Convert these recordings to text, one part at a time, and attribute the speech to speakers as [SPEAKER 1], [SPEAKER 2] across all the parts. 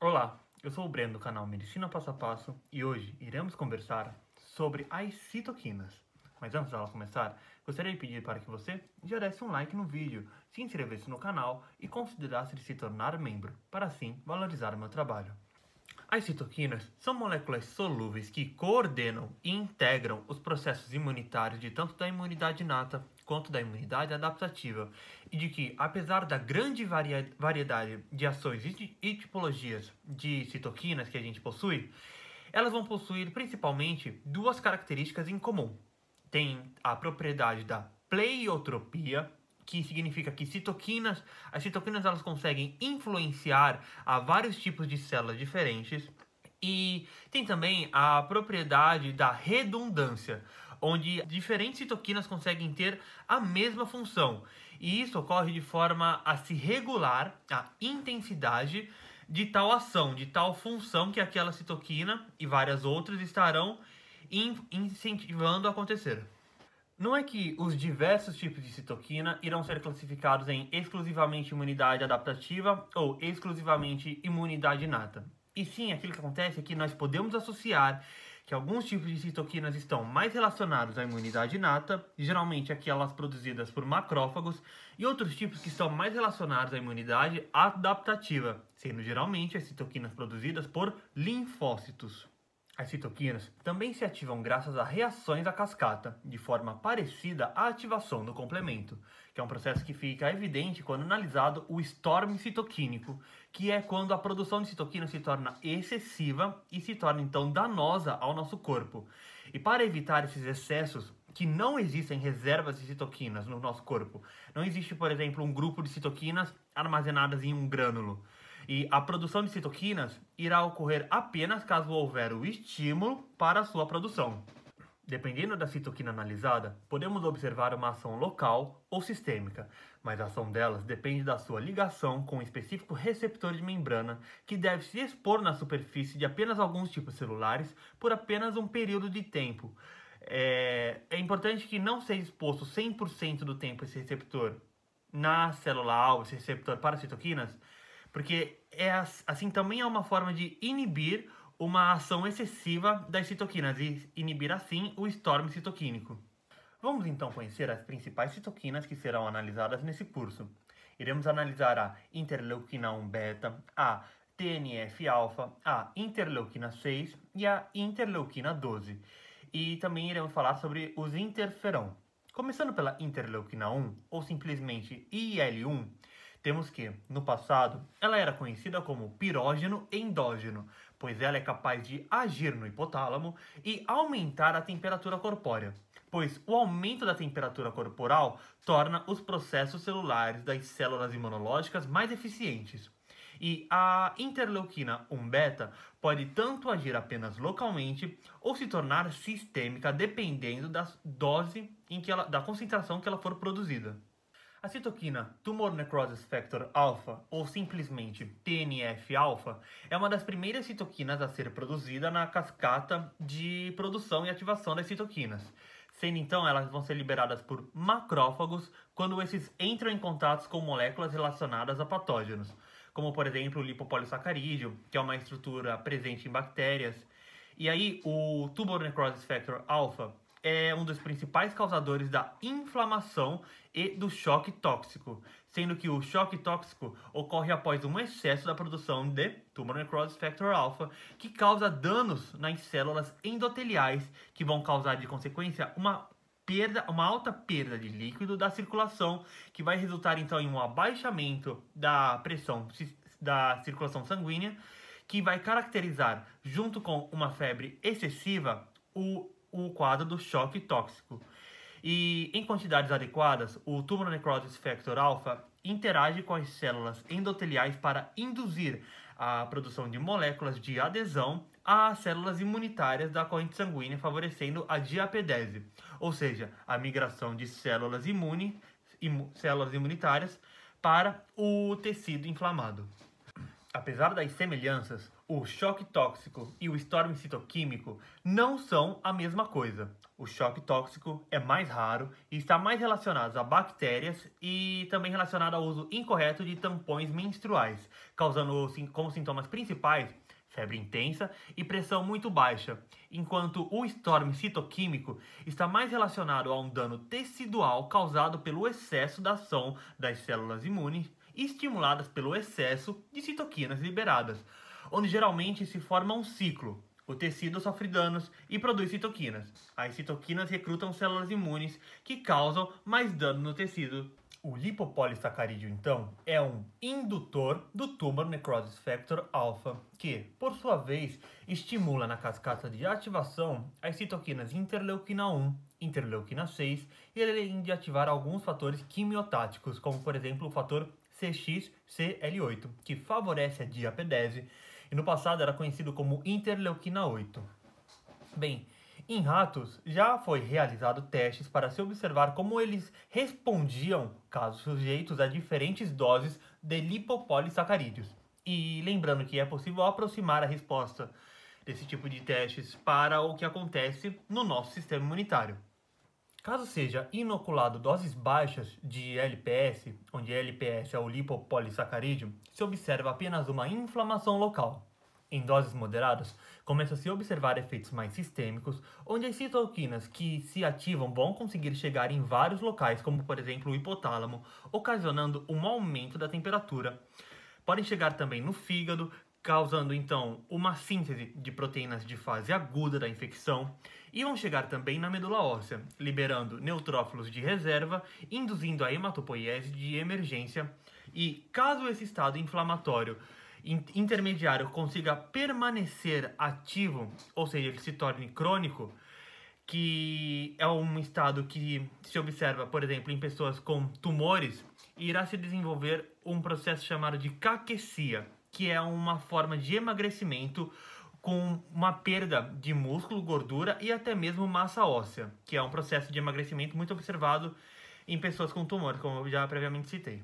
[SPEAKER 1] Olá, eu sou o Breno do canal Medicina Passo a Passo e hoje iremos conversar sobre as citoquinas. Mas antes dela começar, gostaria de pedir para que você já desse um like no vídeo, se inscrevesse no canal e considerasse se tornar membro, para assim valorizar o meu trabalho. As citoquinas são moléculas solúveis que coordenam e integram os processos imunitários de tanto da imunidade inata quanto da imunidade adaptativa, e de que, apesar da grande variedade de ações e tipologias de citoquinas que a gente possui, elas vão possuir principalmente duas características em comum. Tem a propriedade da pleiotropia, que significa que as citoquinas elas conseguem influenciar a vários tipos de células diferentes. E tem também a propriedade da redundância, onde diferentes citoquinas conseguem ter a mesma função. E isso ocorre de forma a se regular a intensidade de tal ação, de tal função que aquela citoquina e várias outras estarão incentivando a acontecer. Não é que os diversos tipos de citoquina irão ser classificados em exclusivamente imunidade adaptativa ou exclusivamente imunidade inata. E sim, aquilo que acontece é que nós podemos associar que alguns tipos de citoquinas estão mais relacionados à imunidade inata, geralmente aquelas produzidas por macrófagos, e outros tipos que estão mais relacionados à imunidade adaptativa, sendo geralmente as citoquinas produzidas por linfócitos. As citoquinas também se ativam graças a reações à cascata, de forma parecida à ativação do complemento, que é um processo que fica evidente quando analisado o storm citoquínico, que é quando a produção de citoquina se torna excessiva e se torna então danosa ao nosso corpo. E para evitar esses excessos, que não existem reservas de citoquinas no nosso corpo. Não existe, por exemplo, um grupo de citoquinas armazenadas em um grânulo. E a produção de citoquinas irá ocorrer apenas caso houver o estímulo para a sua produção. Dependendo da citoquina analisada, podemos observar uma ação local ou sistêmica, mas a ação delas depende da sua ligação com um específico receptor de membrana que deve se expor na superfície de apenas alguns tipos celulares por apenas um período de tempo. É importante que não seja exposto 100% do tempo esse receptor na célula-alvo, esse receptor para citoquinas, porque assim também é uma forma de inibir uma ação excessiva das citoquinas e inibir assim o storm citoquínico. Vamos então conhecer as principais citoquinas que serão analisadas nesse curso. Iremos analisar a interleuquina 1 beta, a TNF-alfa, a interleuquina 6 e a interleuquina 12. E também iremos falar sobre os interferon. Começando pela interleuquina 1, ou simplesmente IL-1, temos que, no passado, ela era conhecida como pirógeno endógeno, pois ela é capaz de agir no hipotálamo e aumentar a temperatura corpórea, pois o aumento da temperatura corporal torna os processos celulares das células imunológicas mais eficientes. E a interleuquina 1 beta pode tanto agir apenas localmente ou se tornar sistêmica dependendo da dose da concentração que ela for produzida. A citoquina Tumor Necrosis Factor Alpha, ou simplesmente TNF-alfa, é uma das primeiras citoquinas a ser produzida na cascata de produção e ativação das citoquinas. Sendo então elas vão ser liberadas por macrófagos quando esses entram em contato com moléculas relacionadas a patógenos, como por exemplo o lipopolissacarídeo, que é uma estrutura presente em bactérias. E aí o Tumor Necrosis Factor Alpha é um dos principais causadores da inflamação e do choque tóxico, sendo que o choque tóxico ocorre após um excesso da produção de Tumor Necrosis Factor Alpha, que causa danos nas células endoteliais, que vão causar de consequência uma alta perda de líquido da circulação, que vai resultar então em um abaixamento da pressão da circulação sanguínea, que vai caracterizar, junto com uma febre excessiva, o quadro do choque tóxico. E em quantidades adequadas, o Tumor Necrosis Factor Alpha interage com as células endoteliais para induzir a produção de moléculas de adesão às células imunitárias da corrente sanguínea, favorecendo a diapedese, ou seja, a migração de células imunitárias para o tecido inflamado. Apesar das semelhanças, o choque tóxico e o storm citoquímico não são a mesma coisa. O choque tóxico é mais raro e está mais relacionado a bactérias e também relacionado ao uso incorreto de tampões menstruais, causando como sintomas principais febre intensa e pressão muito baixa, enquanto o storm citoquímico está mais relacionado a um dano tecidual causado pelo excesso da ação das células imunes estimuladas pelo excesso de citoquinas liberadas, onde geralmente se forma um ciclo. O tecido sofre danos e produz citoquinas. As citoquinas recrutam células imunes que causam mais dano no tecido. O lipopolissacarídeo, então, é um indutor do Tumor Necrosis Factor alpha, que, por sua vez, estimula na cascata de ativação as citoquinas interleuquina 1, interleuquina 6 e além de ativar alguns fatores quimiotáticos, como por exemplo o fator CXCL8, que favorece a diapedese e no passado era conhecido como interleuquina 8. Bem, em ratos já foi realizado testes para se observar como eles respondiam caso sujeitos a diferentes doses de lipopolissacarídeos. E lembrando que é possível aproximar a resposta desse tipo de testes para o que acontece no nosso sistema imunitário. Caso seja inoculado doses baixas de LPS, onde LPS é o lipopolissacarídeo, se observa apenas uma inflamação local. Em doses moderadas, começa a se observar efeitos mais sistêmicos, onde as citoquinas que se ativam vão conseguir chegar em vários locais, como por exemplo o hipotálamo, ocasionando um aumento da temperatura. Podem chegar também no fígado, causando então uma síntese de proteínas de fase aguda da infecção, e vão chegar também na medula óssea, liberando neutrófilos de reserva, induzindo a hematopoiese de emergência, e caso esse estado inflamatório intermediário consiga permanecer ativo, ou seja, ele se torne crônico, que é um estado que se observa, por exemplo, em pessoas com tumores, irá se desenvolver um processo chamado de caquecia, que é uma forma de emagrecimento com uma perda de músculo, gordura e até mesmo massa óssea, que é um processo de emagrecimento muito observado em pessoas com tumores, como eu já previamente citei.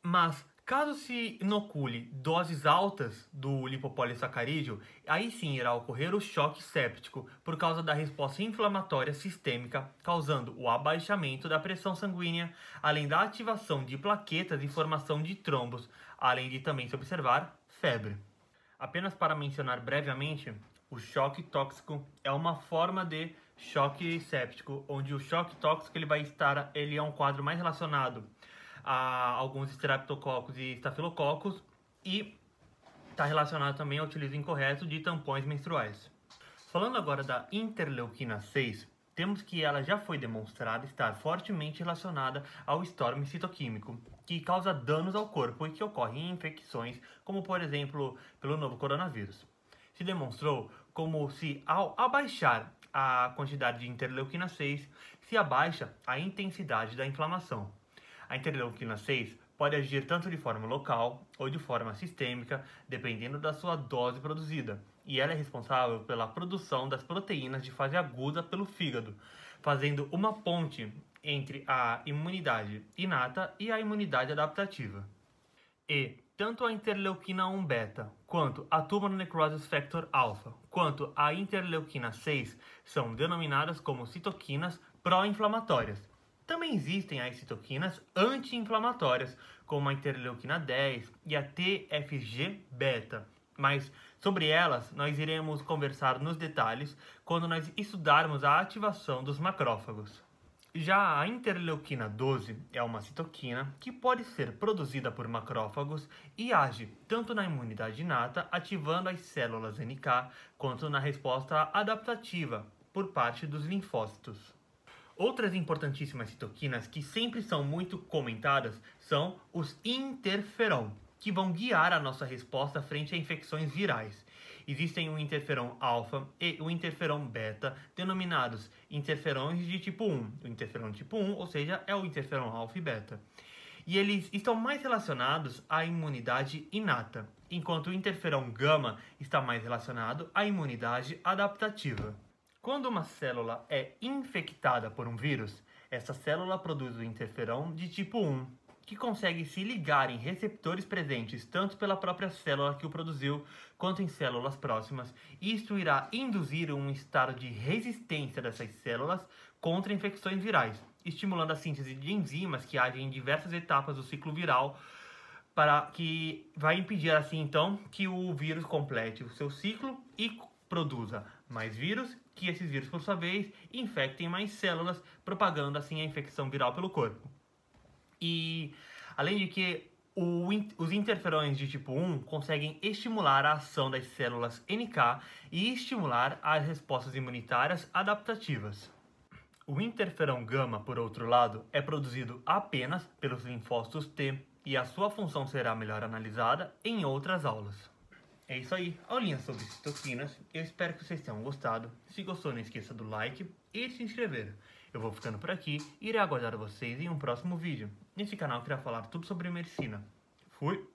[SPEAKER 1] Mas caso se inocule doses altas do lipopolissacarídeo, aí sim irá ocorrer o choque séptico por causa da resposta inflamatória sistêmica, causando o abaixamento da pressão sanguínea, além da ativação de plaquetas e formação de trombos, além de também se observar febre. Apenas para mencionar brevemente, o choque tóxico é uma forma de choque séptico, onde o choque tóxico ele é um quadro mais relacionado a alguns streptococcus e estafilococos e está relacionado também ao utilizo incorreto de tampões menstruais. Falando agora da interleuquina 6, temos que ela já foi demonstrada estar fortemente relacionada ao storm citoquímico, que causa danos ao corpo e que ocorre em infecções, como por exemplo pelo novo coronavírus. Se demonstrou como se ao abaixar a quantidade de interleuquina 6, se abaixa a intensidade da inflamação. A interleuquina 6 pode agir tanto de forma local ou de forma sistêmica, dependendo da sua dose produzida, e ela é responsável pela produção das proteínas de fase aguda pelo fígado, fazendo uma ponte entre a imunidade inata e a imunidade adaptativa. E tanto a interleuquina 1 beta, quanto a Tumor Necrosis Factor alpha, quanto a interleuquina 6 são denominadas como citoquinas pró-inflamatórias. Também existem as citoquinas anti-inflamatórias, como a interleuquina 10 e a TFG-beta, mas sobre elas nós iremos conversar nos detalhes quando nós estudarmos a ativação dos macrófagos. Já a interleuquina 12 é uma citoquina que pode ser produzida por macrófagos e age tanto na imunidade inata, ativando as células NK, quanto na resposta adaptativa por parte dos linfócitos. Outras importantíssimas citoquinas que sempre são muito comentadas são os interferon, que vão guiar a nossa resposta frente a infecções virais. Existem o interferon alfa e o interferon beta, denominados interferões de tipo 1. O interferon tipo 1, ou seja, é o interferon alfa e beta. E eles estão mais relacionados à imunidade inata, enquanto o interferon gama está mais relacionado à imunidade adaptativa. Quando uma célula é infectada por um vírus, essa célula produz o interferon de tipo 1, que consegue se ligar em receptores presentes tanto pela própria célula que o produziu, quanto em células próximas. Isto irá induzir um estado de resistência dessas células contra infecções virais, estimulando a síntese de enzimas que agem em diversas etapas do ciclo viral, para que vai impedir assim então que o vírus complete o seu ciclo e produza mais vírus, que esses vírus por sua vez infectem mais células, propagando assim a infecção viral pelo corpo. E além de que os interferões de tipo 1 conseguem estimular a ação das células NK e estimular as respostas imunitárias adaptativas. O interferão gama, por outro lado, é produzido apenas pelos linfócitos T e a sua função será melhor analisada em outras aulas. É isso aí, aulinha sobre citoquinas. Eu espero que vocês tenham gostado. Se gostou, não esqueça do like e de se inscrever. Eu vou ficando por aqui e irei aguardar vocês em um próximo vídeo. Nesse canal eu queria falar tudo sobre medicina. Fui!